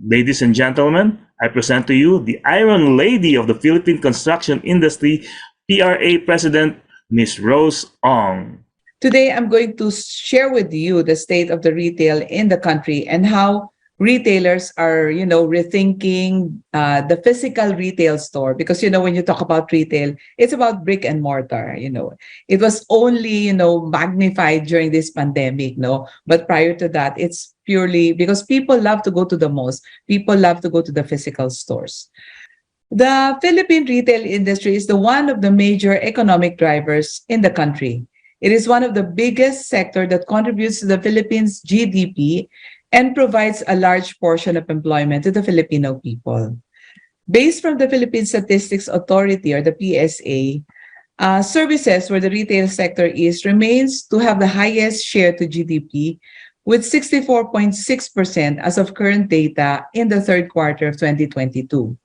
Ladies and gentlemen, I present to you the Iron Lady of the Philippine construction industry, PRA President, Ms. Rose Ong. Today, I'm going to share with you the state of the retail in the country and how retailers are, rethinking the physical retail store. Because, when you talk about retail, it's about brick and mortar. It was only, magnified during this pandemic, no? But prior to that, it's purely because people love to go to the malls. People love to go to the physical stores. The Philippine retail industry is the one of the major economic drivers in the country. It is one of the biggest sector that contributes to the Philippines' GDP and provides a large portion of employment to the Filipino people. Based from the Philippine Statistics Authority or the PSA, services where the retail sector is remains to have the highest share to GDP with 64.6% as of current data in the third quarter of 2022.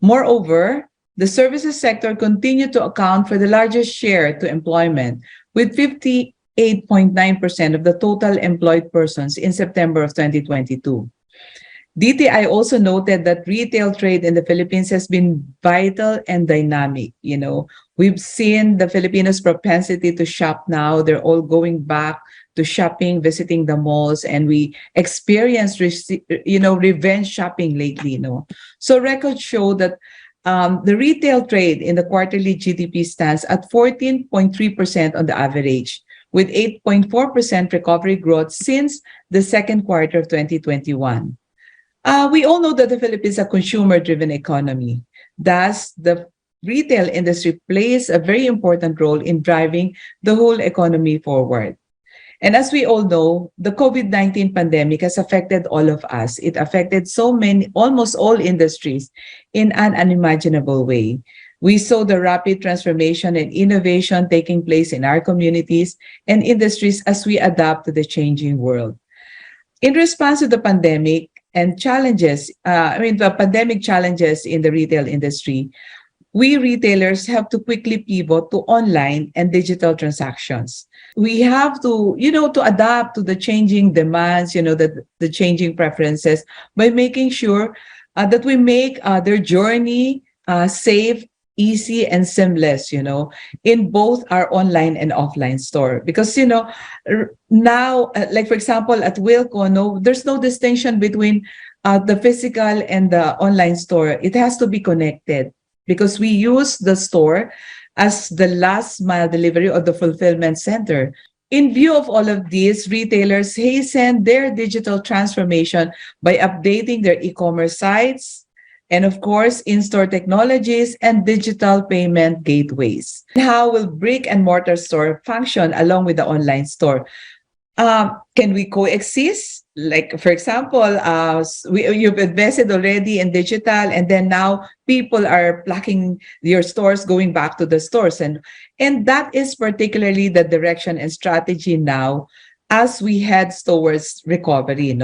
Moreover, the services sector continued to account for the largest share to employment with 58.9% of the total employed persons in September of 2022. DTI also noted that retail trade in the Philippines has been vital and dynamic. We've seen the Filipinos' propensity to shop now. They're all going back to shopping, visiting the malls, and we experienced, revenge shopping lately. So records show that the retail trade in the quarterly GDP stands at 14.3% on the average, with 8.4% recovery growth since the second quarter of 2021. We all know that the Philippines is a consumer-driven economy. Thus, the retail industry plays a very important role in driving the whole economy forward. And as we all know, the COVID-19 pandemic has affected all of us. It affected almost all industries in an unimaginable way. We saw the rapid transformation and innovation taking place in our communities and industries as we adapt to the changing world. In response to the pandemic and the pandemic challenges in the retail industry, we retailers have to quickly pivot to online and digital transactions. We have to, to adapt to the changing demands, the changing preferences by making sure that we make their journey safe, easy, and seamless, in both our online and offline store. Because, now, like for example, at Wilco, there's no distinction between the physical and the online store. It has to be connected because we use the store as the last mile delivery or the fulfillment center. In view of all of these, retailers hasten their digital transformation by updating their e-commerce sites and, of course, in-store technologies and digital payment gateways. How will brick and mortar store function along with the online store? Can we coexist? Like, for example, you've invested already in digital, and then now people are plucking your stores, going back to the stores. And that is particularly the direction and strategy now as we head towards recovery.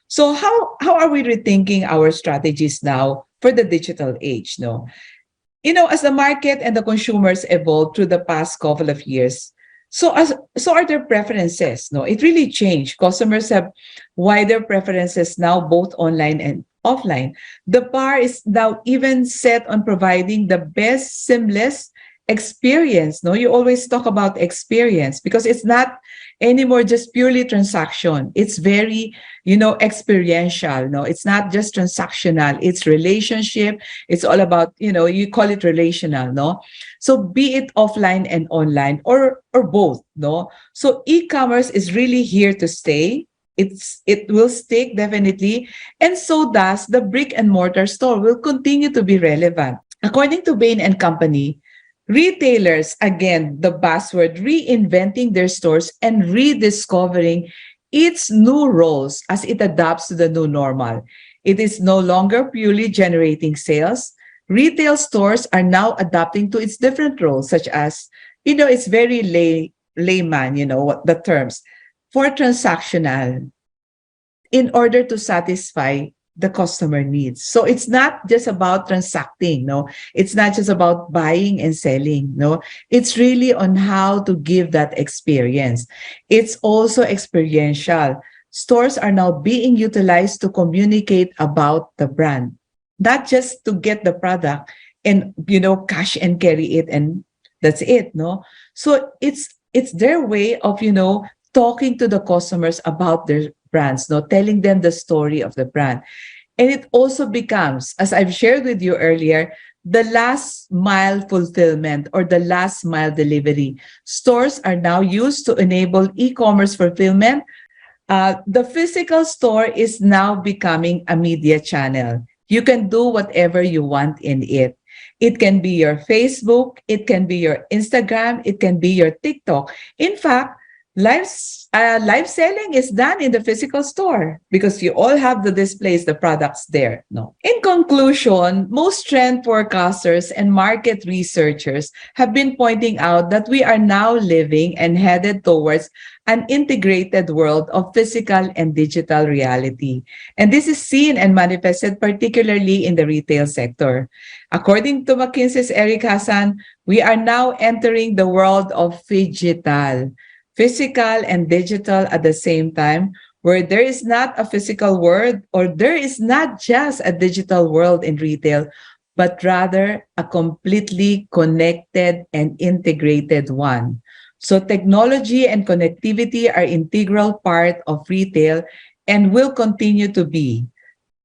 So how are we rethinking our strategies now for the digital age? As the market and the consumers evolved through the past couple of years, so are their preferences. It really changed. Customers have wider preferences now, both online and offline. The bar is now even set on providing the best seamless experience. You always talk about experience because it's not anymore just purely transaction. It's very, experiential. It's not just transactional. It's relationship. It's all about, you call it relational. So be it offline and online or both. So e-commerce is really here to stay. It will stick definitely. And so does the brick and mortar store will continue to be relevant. According to Bain and Company, retailers, again, the buzzword, reinventing their stores and rediscovering its new roles as it adapts to the new normal. It is no longer purely generating sales. Retail stores are now adapting to its different roles, such as, it's very layman, what the terms, for transactional, in order to satisfy the customer needs. So it's not just about transacting, it's not just about buying and selling, it's really on how to give that experience. It's also experiential. stores are now being utilized to communicate about the brand, not just to get the product and cash and carry it and that's it, no. So it's their way of talking to the customers about their brands, no, telling them the story of the brand. And it also becomes, as I've shared with you earlier, the last mile fulfillment or the last mile delivery. Stores are now used to enable e-commerce fulfillment. The physical store is now becoming a media channel. You can do whatever you want in it. It can be your Facebook, it can be your Instagram, it can be your TikTok. In fact, live selling is done in the physical store because you all have the displays, the products there. No. In conclusion, most trend forecasters and market researchers have been pointing out that we are now living and headed towards an integrated world of physical and digital reality. And this is seen and manifested particularly in the retail sector. According to McKinsey's Eric Hassan, we are now entering the world of phygital, physical and digital at the same time, where there is not a physical world or there is not just a digital world in retail, but rather a completely connected and integrated one. So technology and connectivity are integral part of retail and will continue to be.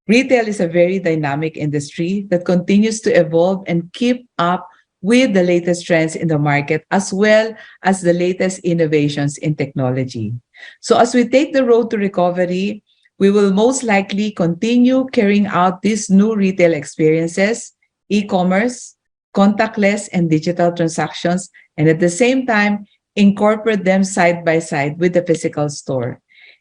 Retail is a very dynamic industry that continues to evolve and keep up with the latest trends in the market, as well as the latest innovations in technology. So as we take the road to recovery, we will most likely continue carrying out these new retail experiences, e-commerce, contactless and digital transactions, and at the same time, incorporate them side by side with the physical store.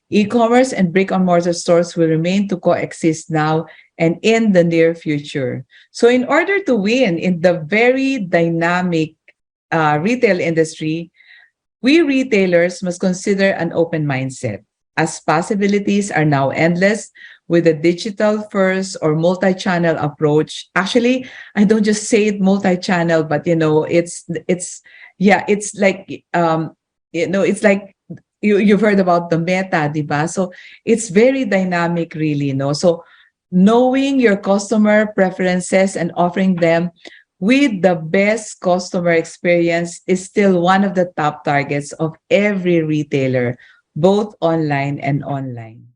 E-commerce and brick-and-mortar stores will remain to coexist now and in the near future. So in order to win in the very dynamic retail industry, we retailers must consider an open mindset, as possibilities are now endless with a digital first or multi-channel approach. Actually, I don't just say it multi-channel, but it's like it's like you've heard about the meta, diba? So it's very dynamic, really, no? So knowing your customer preferences and offering them with the best customer experience is still one of the top targets of every retailer, both online and online.